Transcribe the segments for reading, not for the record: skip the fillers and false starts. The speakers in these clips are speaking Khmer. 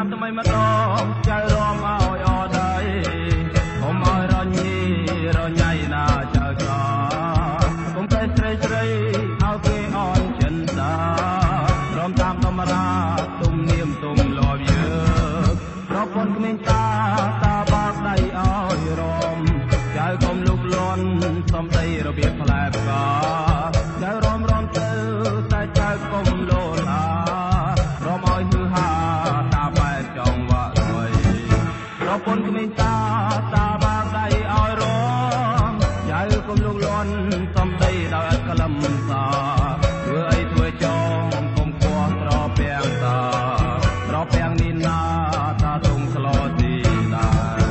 ឆ្នាំថ្មីម្ដងចៅរំឲ្យអត់ដីកុំឲ្យរញីរញ៉ៃណាចៅចោកុំតែស្រីស្រីឲ្យគេអន់ចិនតារំតាមធម្មតាទុំនាមទុំលបយើងប្រពន្ធគ្មានតាបាក់ដៃឲ្យរំចៅកុំលុកលន់សំដីរបៀបផ្លែផ្កាចៅរំទៅតែចៅកុំលូឡារំឲ្យហឺហាតាបែបចង់វាក់រួយប្រពន្ធគ្មានតាបាក់ដៃឲ្យរំចៅកុំលុកលន់សំដីដោយអត់ក្លឹមសាធ្វើអីធ្វើចង់កុំគោះត្រពាំងតាត្រពាំងនេះណាតាទុំស្លោទីដែរ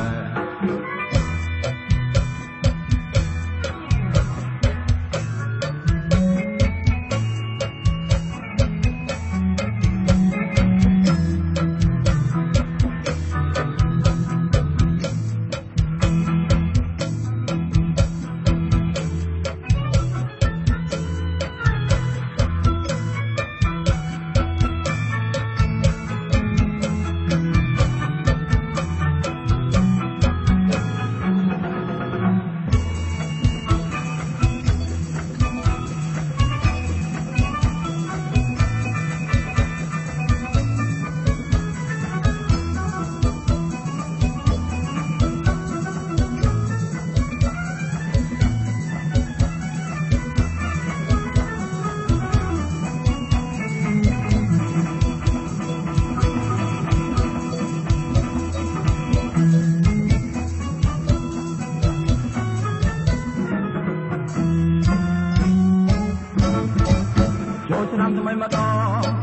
ឆ្នាំថ្មីម្ដង